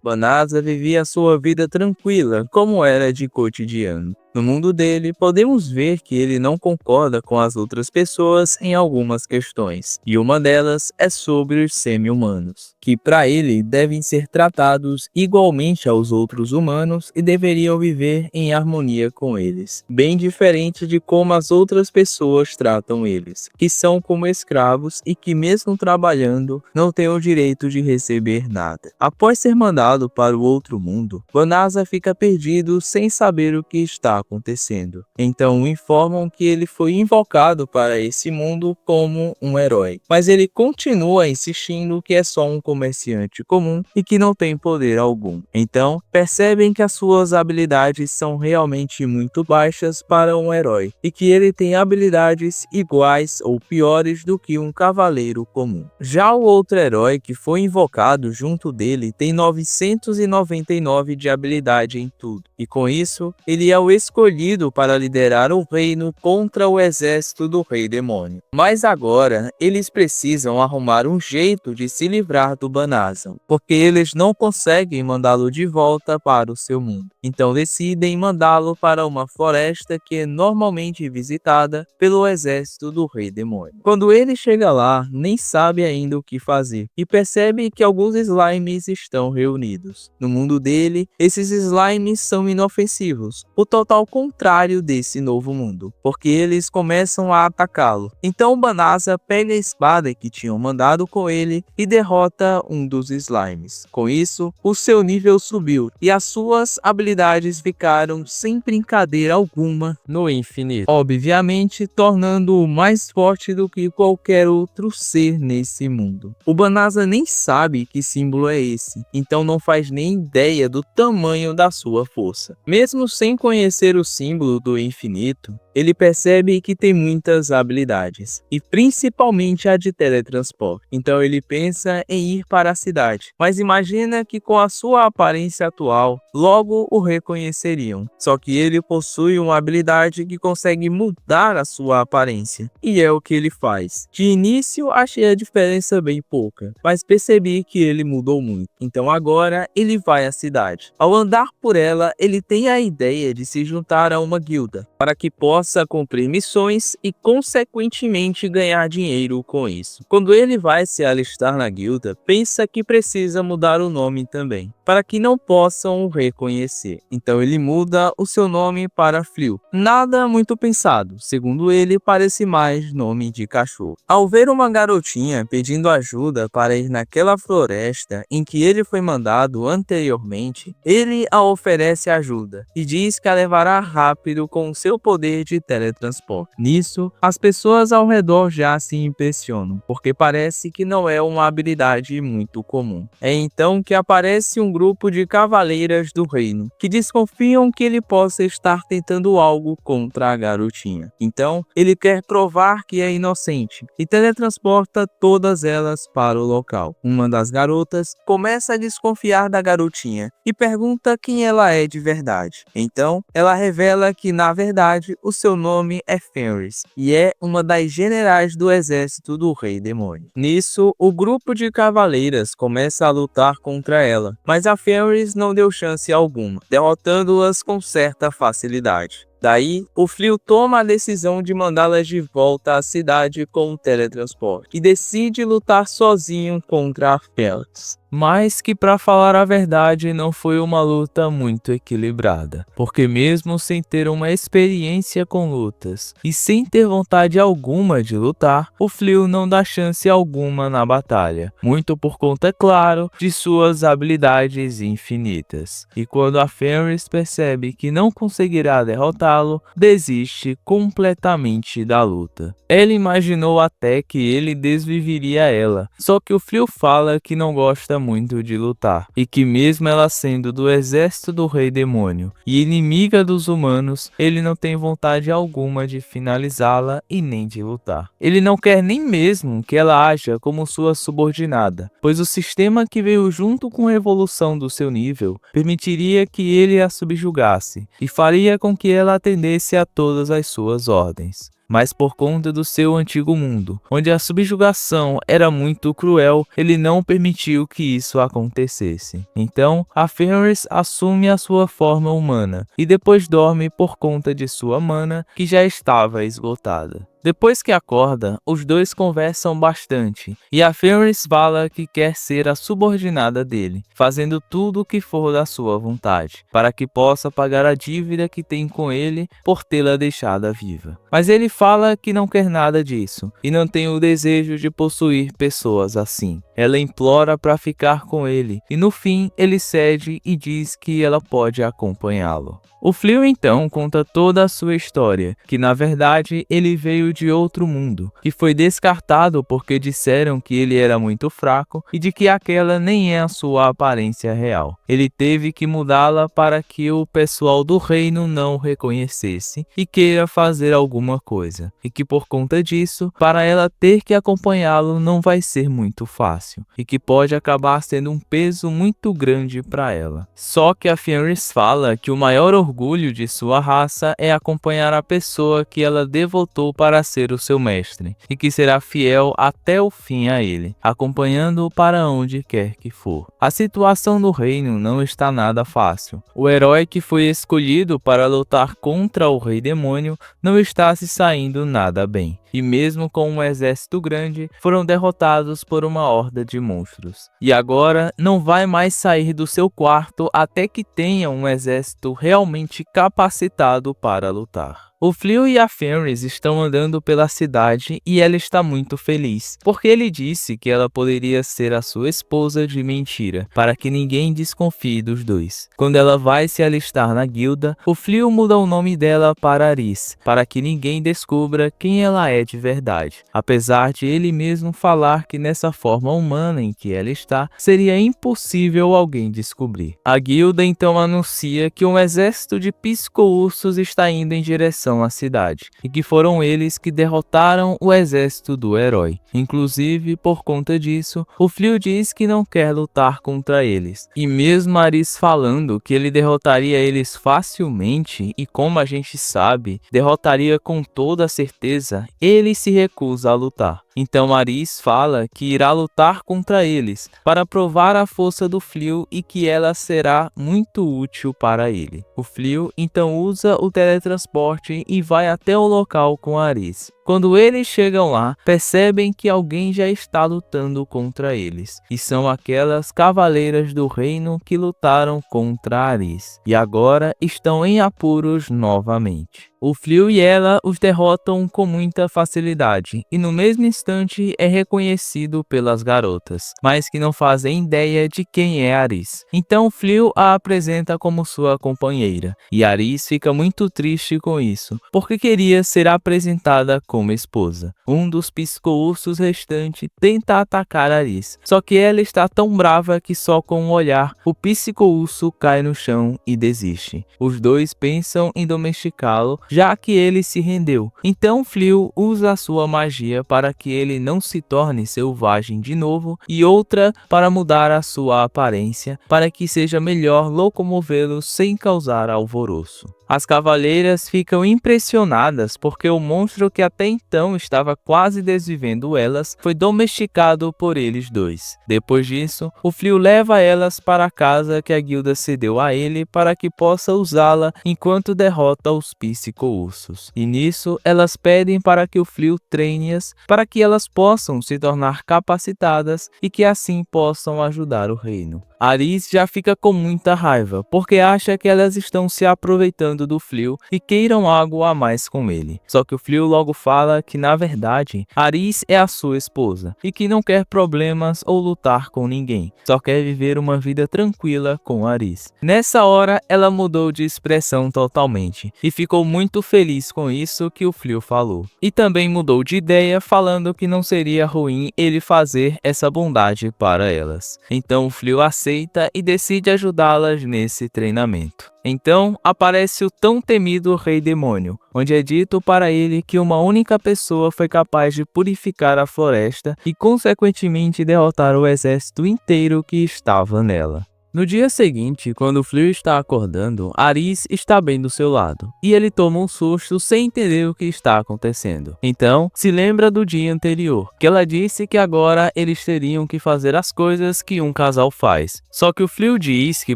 Banasa vivia sua vida tranquila, como era de cotidiano. No mundo dele, podemos ver que ele não concorda com as outras pessoas em algumas questões, e uma delas é sobre os semi-humanos, que para ele devem ser tratados igualmente aos outros humanos e deveriam viver em harmonia com eles, bem diferente de como as outras pessoas tratam eles, que são como escravos e que mesmo trabalhando não têm o direito de receber nada. Após ser mandado para o outro mundo, Banasa fica perdido sem saber o que está acontecendo. Então informam que ele foi invocado para esse mundo como um herói, mas ele continua insistindo que é só um comerciante comum e que não tem poder algum. Então percebem que as suas habilidades são realmente muito baixas para um herói e que ele tem habilidades iguais ou piores do que um cavaleiro comum. Já o outro herói que foi invocado junto dele tem 999 de habilidade em tudo, e com isso ele é o escolhido para liderar o reino contra o exército do Rei Demônio. Mas agora eles precisam arrumar um jeito de se livrar do Banasa, porque eles não conseguem mandá-lo de volta para o seu mundo. Então decidem mandá-lo para uma floresta que é normalmente visitada pelo exército do Rei Demônio. Quando ele chega lá, nem sabe ainda o que fazer e percebe que alguns slimes estão reunidos. No mundo dele, esses slimes são inofensivos, o total contrário desse novo mundo, porque eles começam a atacá-lo. Então Banasa pega a espada que tinham mandado com ele e derrota um dos slimes. Com isso, o seu nível subiu e as suas habilidades ficaram sem brincadeira alguma no infinito, obviamente tornando-o mais forte do que qualquer outro ser nesse mundo. O Banasa nem sabe que símbolo é esse, então não faz nem ideia do tamanho da sua força. Mesmo sem conhecer o símbolo do infinito, ele percebe que tem muitas habilidades, e principalmente a de teletransporte. Então ele pensa em ir para a cidade, mas imagina que com a sua aparência atual, logo o reconheceriam. Só que ele possui uma habilidade que consegue mudar a sua aparência, e é o que ele faz. De início achei a diferença bem pouca, mas percebi que ele mudou muito. Então agora ele vai à cidade. Ao andar por ela, ele tem a ideia de se juntar a uma guilda, para que possa cumprir missões e consequentemente ganhar dinheiro com isso. Quando ele vai se alistar na guilda, pensa que precisa mudar o nome também, para que não possam o reconhecer. Então ele muda o seu nome para Flew. Nada muito pensado, segundo ele, parece mais nome de cachorro. Ao ver uma garotinha pedindo ajuda para ir naquela floresta em que ele foi mandado anteriormente, ele a oferece ajuda e diz que a levará rápido com o seu poder de teletransporte. Nisso, as pessoas ao redor já se impressionam, porque parece que não é uma habilidade muito comum. É então que aparece um grupo de cavaleiras do reino, que desconfiam que ele possa estar tentando algo contra a garotinha. Então, ele quer provar que é inocente e teletransporta todas elas para o local. Uma das garotas começa a desconfiar da garotinha e pergunta quem ela é de verdade. Então, ela revela que, na verdade, o seu nome é Fenris e é uma das generais do exército do Rei Demônio. Nisso, o grupo de cavaleiras começa a lutar contra ela, mas a Fenris não deu chance alguma, derrotando-as com certa facilidade. Daí, o Flew toma a decisão de mandá-las de volta à cidade com o teletransporte e decide lutar sozinho contra a Felix. Mas que, para falar a verdade, não foi uma luta muito equilibrada, porque mesmo sem ter uma experiência com lutas e sem ter vontade alguma de lutar, o Flew não dá chance alguma na batalha, muito por conta, claro, de suas habilidades infinitas. E quando a Fenris percebe que não conseguirá derrotá-lo, desiste completamente da luta. Ela imaginou até que ele desviveria ela, só que o Flew fala que não gosta muito de lutar, e que mesmo ela sendo do exército do Rei Demônio e inimiga dos humanos, ele não tem vontade alguma de finalizá-la e nem de lutar. Ele não quer nem mesmo que ela haja como sua subordinada, pois o sistema que veio junto com a evolução do seu nível permitiria que ele a subjugasse e faria com que ela atendesse a todas as suas ordens. mas por conta do seu antigo mundo, onde a subjugação era muito cruel, ele não permitiu que isso acontecesse. Então, a Fenris assume a sua forma humana e depois dorme por conta de sua mana, que já estava esgotada. Depois que acorda, os dois conversam bastante, e a Fenris fala que quer ser a subordinada dele, fazendo tudo o que for da sua vontade, para que possa pagar a dívida que tem com ele por tê-la deixada viva. Mas ele fala que não quer nada disso, e não tem o desejo de possuir pessoas assim. Ela implora para ficar com ele, e no fim ele cede e diz que ela pode acompanhá-lo. O Fleo então conta toda a sua história, que na verdade ele veio de outro mundo, que foi descartado porque disseram que ele era muito fraco e de que aquela nem é a sua aparência real. Ele teve que mudá-la para que o pessoal do reino não o reconhecesse e queira fazer alguma coisa, e que por conta disso, para ela ter que acompanhá-lo não vai ser muito fácil, e que pode acabar sendo um peso muito grande para ela. Só que a Fenris fala que o maior orgulho de sua raça é acompanhar a pessoa que ela devotou para ser o seu mestre, e que será fiel até o fim a ele, acompanhando-o para onde quer que for. A situação do reino não está nada fácil. O herói que foi escolhido para lutar contra o Rei Demônio não está se saindo nada bem. E mesmo com um exército grande, foram derrotados por uma horda de monstros. E agora não vai mais sair do seu quarto até que tenha um exército realmente capacitado para lutar. O Fleo e a Fenris estão andando pela cidade e ela está muito feliz, porque ele disse que ela poderia ser a sua esposa de mentira, para que ninguém desconfie dos dois. Quando ela vai se alistar na guilda, o Fleo muda o nome dela para Aris, para que ninguém descubra quem ela é de verdade, apesar de ele mesmo falar que nessa forma humana em que ela está, seria impossível alguém descobrir. A guilda então anuncia que um exército de pisco-ursos está indo em direção à cidade, e que foram eles que derrotaram o exército do herói. Inclusive, por conta disso, o Fleo diz que não quer lutar contra eles, e mesmo Aris falando que ele derrotaria eles facilmente, e como a gente sabe, derrotaria com toda certeza, ele se recusa a lutar. Então Aris fala que irá lutar contra eles, para provar a força do Fleo e que ela será muito útil para ele. O Fleo então usa o teletransporte e vai até o local com Aris. Quando eles chegam lá, percebem que alguém já está lutando contra eles, e são aquelas cavaleiras do reino que lutaram contra Aris, e agora estão em apuros novamente. O Fleo e ela os derrotam com muita facilidade, e no mesmo instante é reconhecido pelas garotas, mas que não fazem ideia de quem é Aris. Então o Fleo a apresenta como sua companheira, e Aris fica muito triste com isso, porque queria ser apresentada como esposa. Um dos pisco-ursos restantes tenta atacar Aris, só que ela está tão brava que só com um olhar, o pisco-urso cai no chão e desiste. Os dois pensam em domesticá-lo, já que ele se rendeu. Então Fleo usa a sua magia para que ele não se torne selvagem de novo, e outra para mudar a sua aparência, para que seja melhor locomovê-lo sem causar alvoroço. As cavaleiras ficam impressionadas porque o monstro que até então estava quase desvivendo elas foi domesticado por eles dois. Depois disso, o Fleo leva elas para a casa que a guilda cedeu a ele para que possa usá-la enquanto derrota os pisco-ursos. E nisso, elas pedem para que o Fleo treine-as para que elas possam se tornar capacitadas e que assim possam ajudar o reino. Aris já fica com muita raiva, porque acha que elas estão se aproveitando do Fleo e queiram algo a mais com ele. Só que o Fleo logo fala que na verdade Aris é a sua esposa e que não quer problemas ou lutar com ninguém, só quer viver uma vida tranquila com Aris. Nessa hora ela mudou de expressão totalmente e ficou muito feliz com isso que o Fleo falou. E também mudou de ideia, falando que não seria ruim ele fazer essa bondade para elas. Então o Fleo aceita e decide ajudá-las nesse treinamento. Então aparece o tão temido Rei Demônio, onde é dito para ele que uma única pessoa foi capaz de purificar a floresta e consequentemente derrotar o exército inteiro que estava nela. No dia seguinte, quando o Fleur está acordando, Aris está bem do seu lado, e ele toma um susto sem entender o que está acontecendo. Então, se lembra do dia anterior, que ela disse que agora eles teriam que fazer as coisas que um casal faz. Só que o Fleur diz que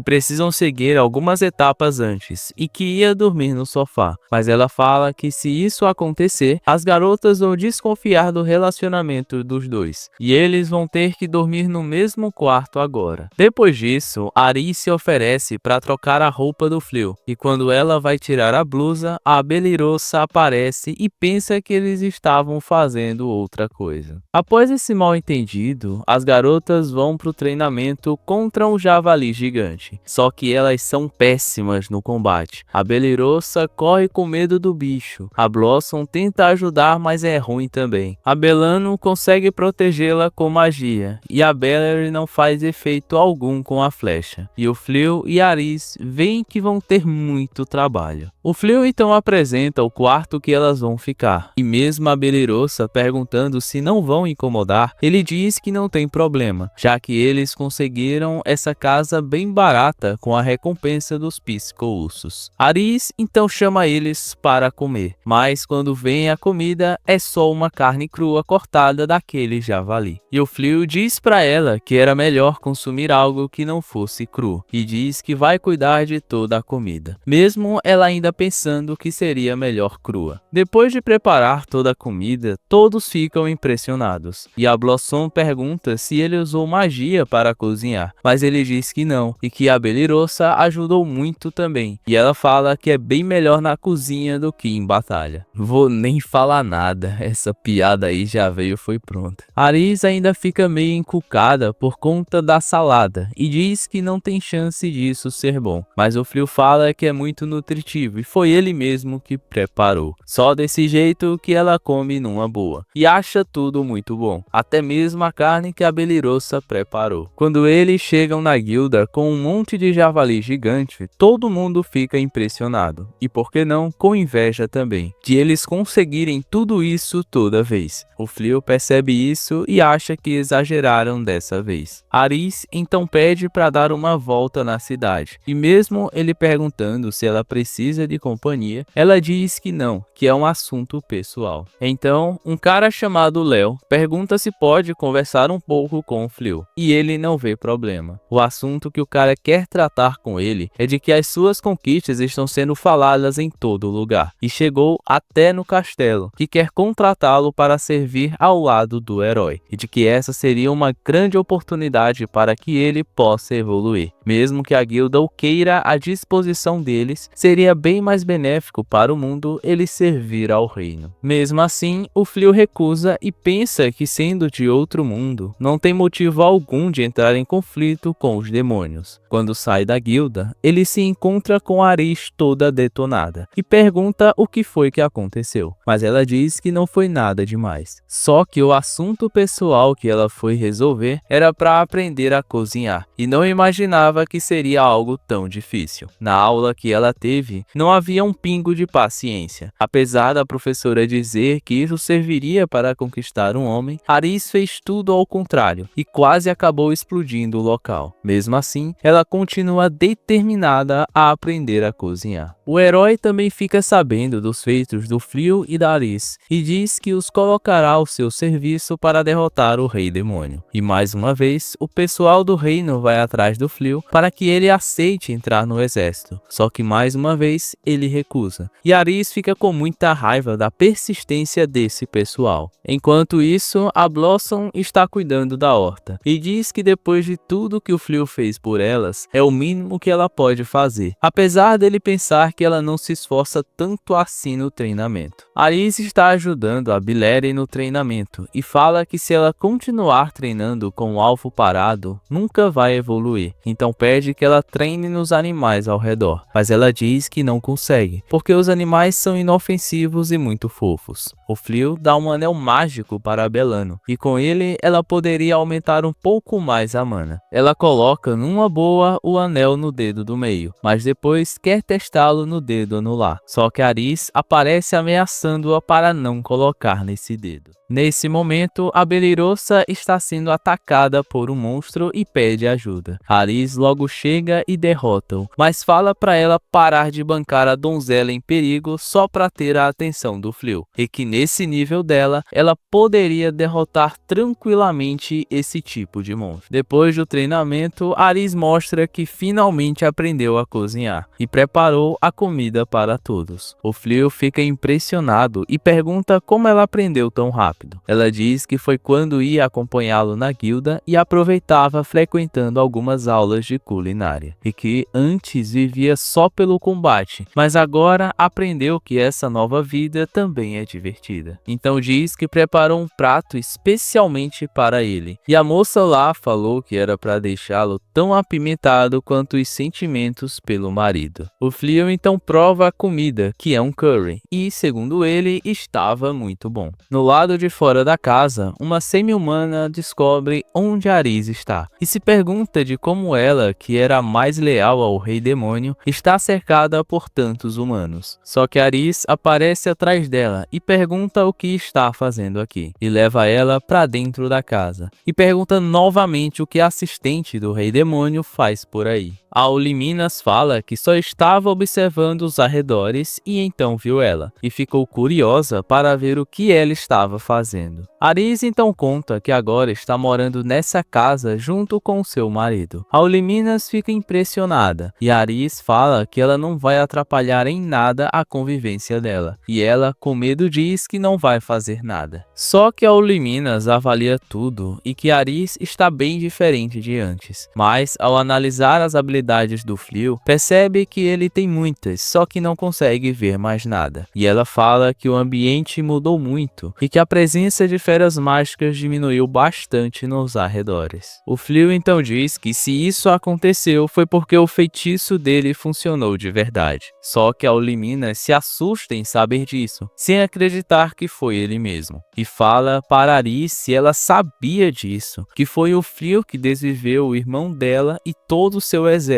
precisam seguir algumas etapas antes, e que ia dormir no sofá. Mas ela fala que se isso acontecer, as garotas vão desconfiar do relacionamento dos dois, e eles vão ter que dormir no mesmo quarto agora. Depois disso, Aris se oferece para trocar a roupa do Fleur, e quando ela vai tirar a blusa, a Belirosa aparece e pensa que eles estavam fazendo outra coisa. Após esse mal-entendido, as garotas vão pro treinamento contra um javali gigante, só que elas são péssimas no combate. A Belirosa corre com medo do bicho, a Blossom tenta ajudar, mas é ruim também. A Belano consegue protegê-la com magia, e a Bellery não faz efeito algum com a flecha, e o Fleur e Aris veem que vão ter muito trabalho. O Fleur então apresenta o quarto que elas vão ficar, e mesmo a Belirosa perguntando se não vão incomodar, ele diz que não tem problema, já que eles conseguiram essa casa bem barata com a recompensa dos pisco-ursos. Aris então chama eles para comer, mas quando vem a comida é só uma carne crua cortada daquele javali. E o Fleur diz para ela que era melhor consumir algo que não fosse cru, e diz que vai cuidar de toda a comida, mesmo ela ainda pensando que seria melhor crua. Depois de preparar toda a comida, todos ficam impressionados, e a Blossom pergunta se ele usou magia para cozinhar, mas ele diz que não, e que a Belirosa ajudou muito também, e ela fala que é bem melhor na cozinha do que em batalha. Vou nem falar nada, essa piada aí já veio, foi pronta. Aris ainda fica meio encucada por conta da salada, e diz que não tem chance disso ser bom, mas o Fleur fala que é muito nutritivo, e foi ele mesmo que preparou. Só desse jeito que ela come numa boa, e acha tudo muito bom, até mesmo a carne que a Belirosa preparou. Quando eles chegam na guilda com um monte de javali gigante, todo mundo fica impressionado, e por que não, com inveja também, de eles conseguirem tudo isso toda vez. O Fleur percebe isso e acha que exageraram dessa vez. Aris então pede para dar uma volta na cidade, e mesmo ele perguntando se ela precisa de companhia, ela diz que não, que é um assunto pessoal. Então, um cara chamado Léo pergunta se pode conversar um pouco com o Fleur, e ele não vê problema. O assunto que o cara quer tratar com ele é de que as suas conquistas estão sendo faladas em todo lugar, e chegou até no castelo, que quer contratá-lo para servir ao lado do herói, e de que essa seria uma grande oportunidade para que ele possa evoluir. Mesmo que a guilda o queira à disposição deles, seria bem mais benéfico para o mundo ele servir ao reino. Mesmo assim, o Fleur recusa e pensa que, sendo de outro mundo, não tem motivo algum de entrar em conflito com os demônios. Quando sai da guilda, ele se encontra com Aris toda detonada e pergunta o que foi que aconteceu, mas ela diz que não foi nada demais. Só que o assunto pessoal que ela foi resolver era para aprender a cozinhar, e não imaginava que seria algo tão difícil. Na aula que ela teve, não havia um pingo de paciência. Apesar da professora dizer que isso serviria para conquistar um homem, Aris fez tudo ao contrário e quase acabou explodindo o local. Mesmo assim, ela continua determinada a aprender a cozinhar. O herói também fica sabendo dos feitos do Fleur e da Aris, e diz que os colocará ao seu serviço para derrotar o Rei Demônio. E mais uma vez, o pessoal do reino vai atrás do Fleur para que ele aceite entrar no exército. Só que mais uma vez, ele recusa. E Aris fica com muita raiva da persistência desse pessoal. Enquanto isso, a Blossom está cuidando da horta, e diz que depois de tudo que o Fleur fez por elas, é o mínimo que ela pode fazer, apesar dele pensar que ela não se esforça tanto assim no treinamento. Aris está ajudando a Bellary no treinamento e fala que se ela continuar treinando com o alvo parado, nunca vai evoluir. Então pede que ela treine nos animais ao redor, mas ela diz que não consegue, porque os animais são inofensivos e muito fofos. O Fleo dá um anel mágico para Belano, e com ele ela poderia aumentar um pouco mais a mana. Ela coloca numa boa o anel no dedo do meio, mas depois quer testá-lo no dedo anular. Só que Aris aparece ameaçando-a para não colocar nesse dedo. Nesse momento, a Belirosa está sendo atacada por um monstro e pede ajuda. Aris logo chega e derrota-o, mas fala para ela parar de bancar a donzela em perigo só para ter a atenção do Fleo, e que nesse nível dela, ela poderia derrotar tranquilamente esse tipo de monstro. Depois do treinamento, Aris mostra que finalmente aprendeu a cozinhar e preparou a comida para todos. O Fleo fica impressionado e pergunta como ela aprendeu tão rápido. Ela diz que foi quando ia acompanhá-lo na guilda e aproveitava frequentando algumas aulas de culinária, e que antes vivia só pelo combate, mas agora aprendeu que essa nova vida também é divertida. Então diz que preparou um prato especialmente para ele, e a moça lá falou que era para deixá-lo tão apimentado quanto os sentimentos pelo marido. O Fleo então prova a comida, que é um curry, e segundo ele, estava muito bom. No lado de fora da casa, uma semi-humana descobre onde Aris está e se pergunta de como ela, que era a mais leal ao Rei Demônio, está cercada por tantos humanos. Só que Aris aparece atrás dela e pergunta o que está fazendo aqui, e leva ela para dentro da casa, e pergunta novamente o que a assistente do Rei Demônio faz por aí. A Oliminas fala que só estava observando os arredores e então viu ela, e ficou curiosa para ver o que ela estava fazendo. Aris então conta que agora está morando nessa casa junto com seu marido. A Oliminas fica impressionada, e Aris fala que ela não vai atrapalhar em nada a convivência dela, e ela com medo diz que não vai fazer nada. Só que a Oliminas avalia tudo e que Aris está bem diferente de antes, mas ao analisar as habilidades do Fleo, percebe que ele tem muitas, só que não consegue ver mais nada. E ela fala que o ambiente mudou muito e que a presença de feras mágicas diminuiu bastante nos arredores. O Fleo então diz que se isso aconteceu foi porque o feitiço dele funcionou de verdade. Só que a Oliminas se assusta em saber disso, sem acreditar que foi ele mesmo. E fala para Aris se ela sabia disso, que foi o Fleo que desviveu o irmão dela e todo o seu exército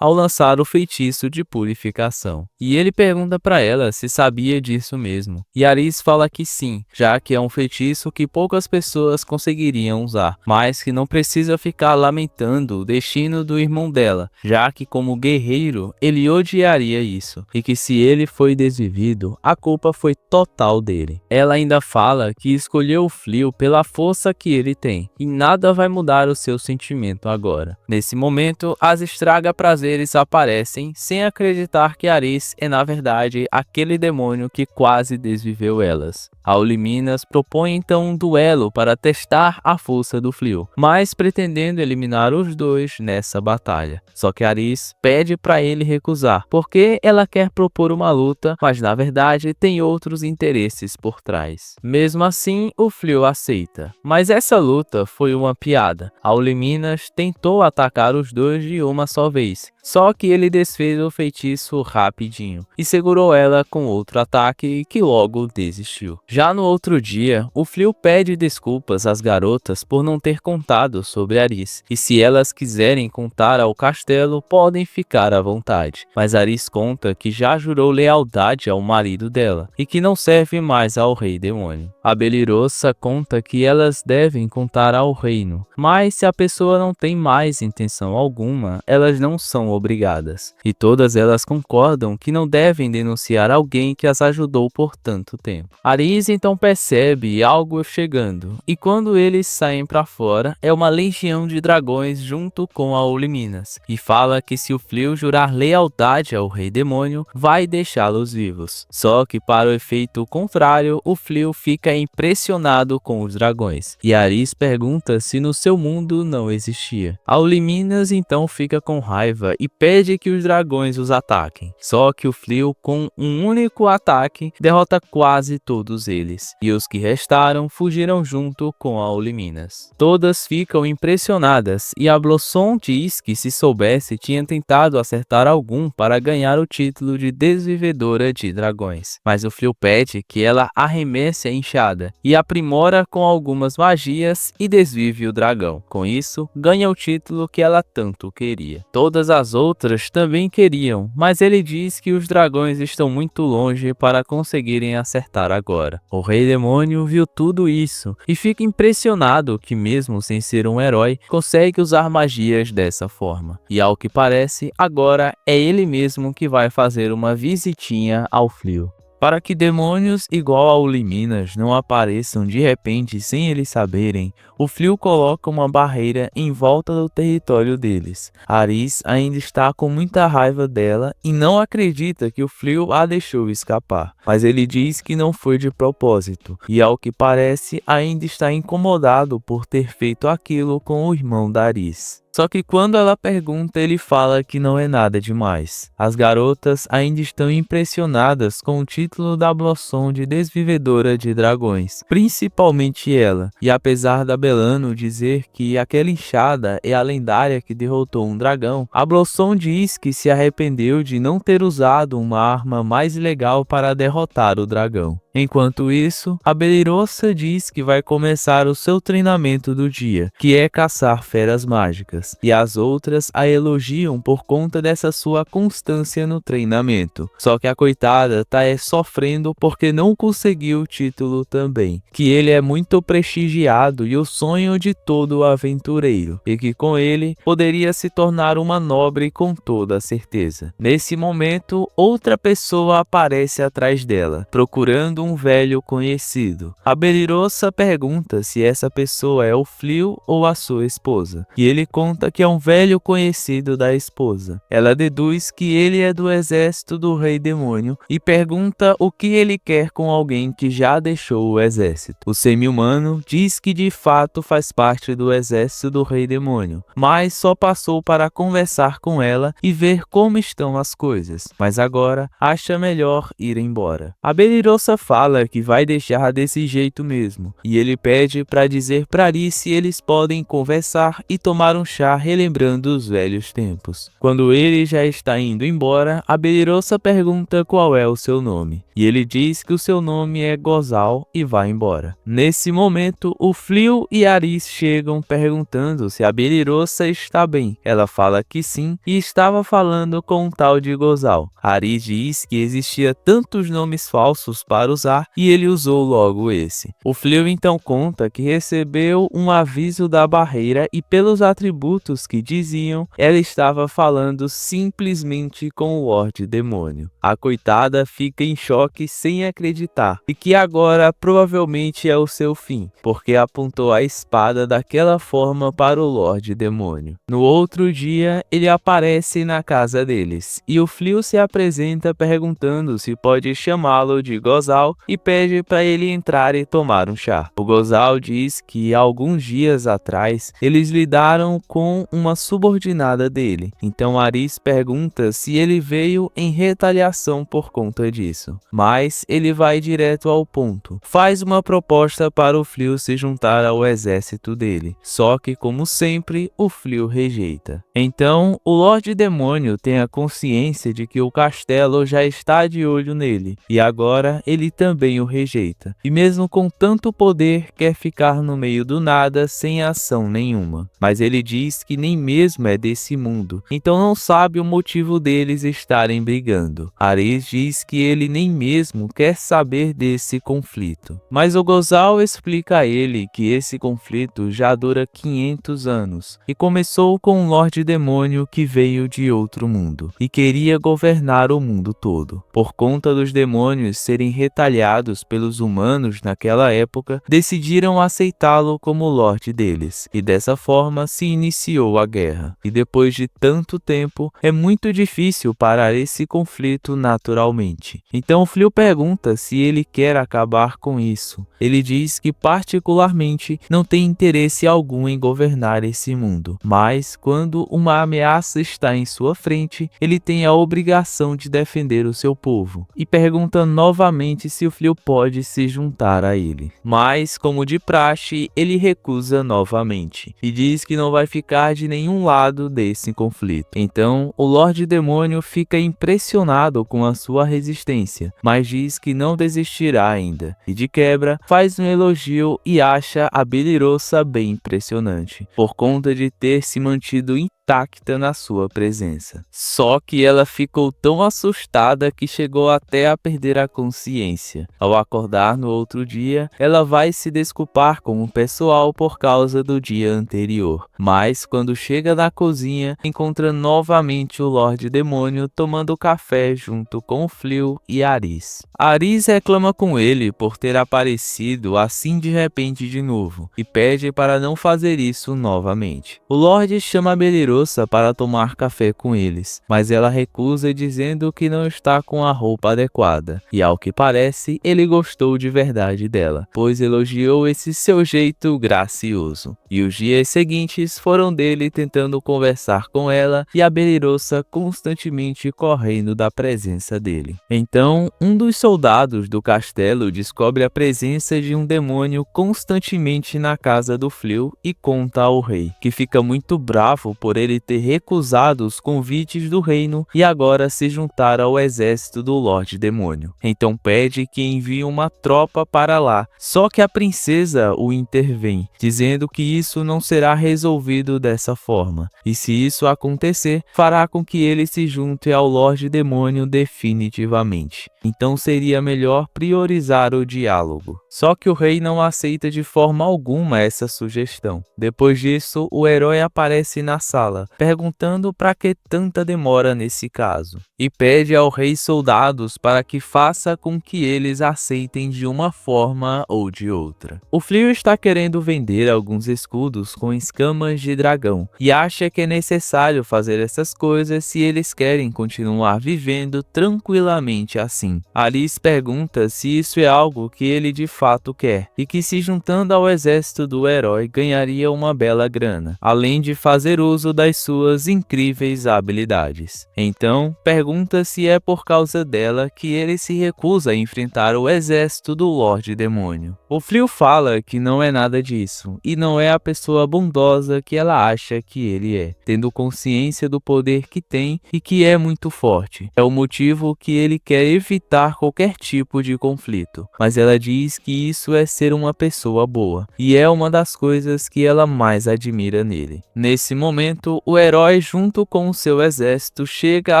ao lançar o feitiço de purificação. E ele pergunta para ela se sabia disso mesmo. E Aris fala que sim, já que é um feitiço que poucas pessoas conseguiriam usar, mas que não precisa ficar lamentando o destino do irmão dela, já que como guerreiro ele odiaria isso, e que se ele foi desvivido, a culpa foi total dele. Ela ainda fala que escolheu o Fleo pela força que ele tem, e nada vai mudar o seu sentimento agora. Nesse momento, as estraga-prazeres aparecem sem acreditar que Aris é na verdade aquele demônio que quase desviveu elas. A Oliminas propõe então um duelo para testar a força do Fleo, mas pretendendo eliminar os dois nessa batalha. Só que Aris pede para ele recusar, porque ela quer propor uma luta, mas na verdade tem outros interesses por trás. Mesmo assim, o Fleo aceita, mas essa luta foi uma piada. A Oliminas tentou atacar os dois de uma só vez, só que ele desfez o feitiço rapidinho e segurou ela com outro ataque que logo desistiu. Já no outro dia, o Fleo pede desculpas às garotas por não ter contado sobre Aris, e se elas quiserem contar ao castelo, podem ficar à vontade. Mas Aris conta que já jurou lealdade ao marido dela e que não serve mais ao Rei Demônio. A Belirosa conta que elas devem contar ao reino, mas se a pessoa não tem mais intenção alguma, elas não são obrigadas. E todas elas concordam que não devem denunciar alguém que as ajudou por tanto tempo. Aris então percebe algo chegando, e quando eles saem para fora, é uma legião de dragões junto com a Oliminas, e fala que se o Fleo jurar lealdade ao Rei Demônio, vai deixá-los vivos. Só que para o efeito contrário, o Fleo fica impressionado com os dragões, e Aris pergunta se no seu mundo não existia. A Oliminas então fica com raiva e e pede que os dragões os ataquem. Só que o Fleo, com um único ataque, derrota quase todos eles, e os que restaram fugiram junto com a Oliminas. Todas ficam impressionadas, e a Blossom diz que se soubesse tinha tentado acertar algum para ganhar o título de Desvivedora de Dragões. Mas o Fleo pede que ela arremesse a enxada e aprimora com algumas magias e desvive o dragão. Com isso, ganha o título que ela tanto queria. Todas as outras também queriam, mas ele diz que os dragões estão muito longe para conseguirem acertar agora. O Rei Demônio viu tudo isso e fica impressionado que, mesmo sem ser um herói, consegue usar magias dessa forma. E ao que parece, agora é ele mesmo que vai fazer uma visitinha ao Fleo. Para que demônios igual a Oliminas não apareçam de repente sem eles saberem, o Fleo coloca uma barreira em volta do território deles. Aris ainda está com muita raiva dela e não acredita que o Fleo a deixou escapar, mas ele diz que não foi de propósito e, ao que parece, ainda está incomodado por ter feito aquilo com o irmão da Aris. Só que quando ela pergunta, ele fala que não é nada demais. As garotas ainda estão impressionadas com o título da Blossom de Desvivedora de Dragões, principalmente ela. E apesar da Belano dizer que aquela enxada é a lendária que derrotou um dragão, a Blossom diz que se arrependeu de não ter usado uma arma mais legal para derrotar o dragão. Enquanto isso, a Belirosa diz que vai começar o seu treinamento do dia, que é caçar feras mágicas, e as outras a elogiam por conta dessa sua constância no treinamento. Só que a coitada tá sofrendo porque não conseguiu o título também, que ele é muito prestigiado e o sonho de todo aventureiro, e que com ele poderia se tornar uma nobre com toda certeza. Nesse momento, outra pessoa aparece atrás dela, procurando um velho conhecido. A Belirosa pergunta se essa pessoa é o Fleo ou a sua esposa, e ele conta que é um velho conhecido da esposa. Ela deduz que ele é do exército do Rei Demônio e pergunta o que ele quer com alguém que já deixou o exército. O semi-humano diz que de fato faz parte do exército do Rei Demônio, mas só passou para conversar com ela e ver como estão as coisas, mas agora acha melhor ir embora. A Belirosa fala que vai deixar desse jeito mesmo, e ele pede para dizer para Aris se eles podem conversar e tomar um chá relembrando os velhos tempos. Quando ele já está indo embora, a Belirosa pergunta qual é o seu nome, e ele diz que o seu nome é Gozal e vai embora. Nesse momento, o Fleo e Aris chegam perguntando se a Belirosa está bem. Ela fala que sim e estava falando com um tal de Gozal. Aris diz que existia tantos nomes falsos para usar e ele usou logo esse. O Fleo então conta que recebeu um aviso da barreira e, pelos atributos que diziam, ela estava falando simplesmente com o Lorde Demônio. A coitada fica em choque sem acreditar, e que agora provavelmente é o seu fim, porque apontou a espada daquela forma para o Lorde Demônio. No outro dia, ele aparece na casa deles, e o Fleo se apresenta perguntando se pode chamá-lo de Gozal e pede para ele entrar e tomar um chá. O Gozal diz que alguns dias atrás eles lidaram com uma subordinada dele, então Aris pergunta se ele veio em retaliação por conta disso, mas ele vai direto ao ponto. Faz uma proposta para o Fleo se juntar ao exército dele, só que, como sempre, o Fleo rejeita. Então o Lorde Demônio tem a consciência de que o castelo já está de olho nele, e agora ele também o rejeita, e mesmo com tanto poder quer ficar no meio do nada sem ação nenhuma. Mas ele diz que nem mesmo é desse mundo, então não sabe o motivo deles estarem brigando. Ares diz que ele nem mesmo quer saber desse conflito, mas o Gozal explica a ele que esse conflito já dura 500 anos e começou com um Lorde Demônio que veio de outro mundo e queria governar o mundo todo. Por conta dos demônios serem retaliados ametralhados pelos humanos naquela época, decidiram aceitá-lo como Lorde deles, e dessa forma se iniciou a guerra. E depois de tanto tempo, é muito difícil parar esse conflito naturalmente. Então Fleo pergunta se ele quer acabar com isso. Ele diz que particularmente não tem interesse algum em governar esse mundo, mas quando uma ameaça está em sua frente, ele tem a obrigação de defender o seu povo, e pergunta novamente se o Fleo pode se juntar a ele. Mas, como de praxe, ele recusa novamente, e diz que não vai ficar de nenhum lado desse conflito. Então, o Lorde Demônio fica impressionado com a sua resistência, mas diz que não desistirá ainda, e de quebra, faz um elogio e acha a Bilirosa bem impressionante, por conta de ter se mantido intacta na sua presença. Só que ela ficou tão assustada que chegou até a perder a consciência. Ao acordar no outro dia, ela vai se desculpar com o pessoal por causa do dia anterior. Mas quando chega na cozinha, encontra novamente o Lorde Demônio tomando café junto com o Fleo e Aris. Aris reclama com ele por ter aparecido assim de repente de novo, e pede para não fazer isso novamente. O Lorde chama a Bilirosa para tomar café com eles, mas ela recusa dizendo que não está com a roupa adequada, e ao que parece, ele gostou de verdade dela, pois elogiou esse seu jeito gracioso. E os dias seguintes foram dele tentando conversar com ela e a Bilirosa constantemente correndo da presença dele. Então, um dos soldados do castelo descobre a presença de um demônio constantemente na casa do Fleo e conta ao rei, que fica muito bravo por ele ter recusado os convites do reino e agora se juntar ao exército do Lorde Demônio. Então pede que envie uma tropa para lá, só que a princesa o intervém, dizendo que isso não será resolvido dessa forma, e se isso acontecer, fará com que ele se junte ao Lorde Demônio definitivamente. Então seria melhor priorizar o diálogo. Só que o rei não aceita de forma alguma essa sugestão. Depois disso, o herói aparece na sala, perguntando para que tanta demora nesse caso, e pede ao rei soldados para que faça com que eles aceitem de uma forma ou de outra. O Fleo está querendo vender alguns escudos com escamas de dragão, e acha que é necessário fazer essas coisas se eles querem continuar vivendo tranquilamente assim. Aris pergunta se isso é algo que ele de fato quer, e que se juntando ao exército do herói ganharia uma bela grana, além de fazer uso das suas incríveis habilidades. Então, pergunta se é por causa dela que ele se recusa a enfrentar o exército do Lorde Demônio. O Fleo fala que não é nada disso, e não é a pessoa bondosa que ela acha que ele é, tendo consciência do poder que tem e que é muito forte. É o motivo que ele quer evitar qualquer tipo de conflito, mas ela diz que isso é ser uma pessoa boa, e é uma das coisas que ela mais admira nele. Nesse momento, o herói junto com o seu exército chega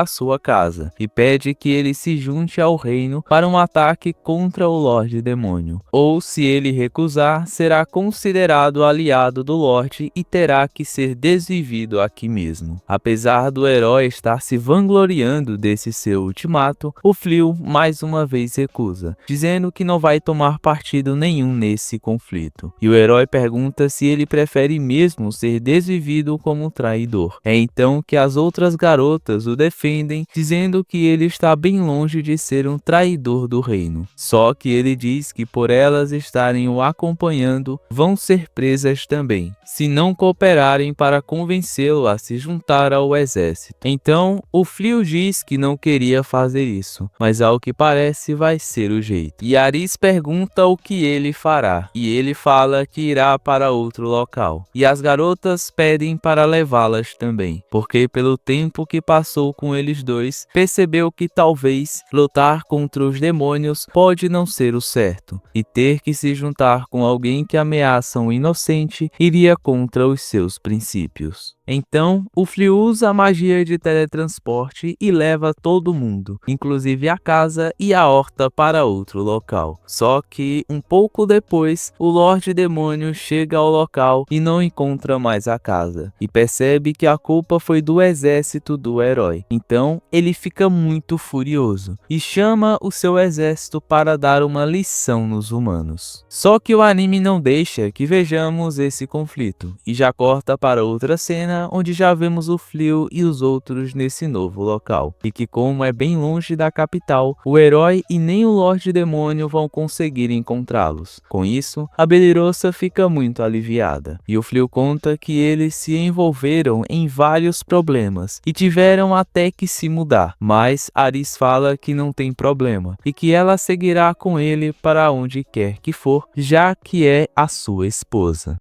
à sua casa e pede que ele se junte ao reino para um ataque contra o Lorde Demônio, ou se ele recusar, será considerado aliado do Lorde e terá que ser desvivido aqui mesmo. Apesar do herói estar se vangloriando desse seu ultimato, o Fleo mais uma vez recusa, dizendo que não vai tomar partido nenhum nesse conflito. E o herói pergunta se ele prefere mesmo ser desvivido como traidor. É então que as outras garotas o defendem, dizendo que ele está bem longe de ser um traidor do reino. Só que ele diz que por elas estarem o acompanhando, vão ser presas também, se não cooperarem para convencê-lo a se juntar ao exército. Então, o Fleo diz que não queria fazer isso, mas ao que parece vai ser o jeito. E Aris pergunta o que ele fará, e ele fala que irá para outro local. E as garotas pedem para levá-las também, porque pelo tempo que passou com eles dois, percebeu que talvez lutar contra os demônios pode não ser o certo, e ter que se juntar com alguém que ameaça um inocente simplesmente iria contra os seus princípios. Então, o Flynn usa a magia de teletransporte e leva todo mundo, inclusive a casa e a horta, para outro local. Só que, um pouco depois, o Lorde Demônio chega ao local e não encontra mais a casa, e percebe que a culpa foi do exército do herói. Então, ele fica muito furioso e chama o seu exército para dar uma lição nos humanos. Só que o anime não deixa que vejamos esse conflito, e já corta para outra cena onde já vemos o Flynn e os outros nesse novo local, e que, como é bem longe da capital, o herói e nem o Lorde Demônio vão conseguir encontrá-los. Com isso, a Belirosa fica muito aliviada, e o Flynn conta que eles se envolveram em vários problemas e tiveram até que se mudar, mas Aris fala que não tem problema e que ela seguirá com ele para onde quer que for, já que é a sua esposa.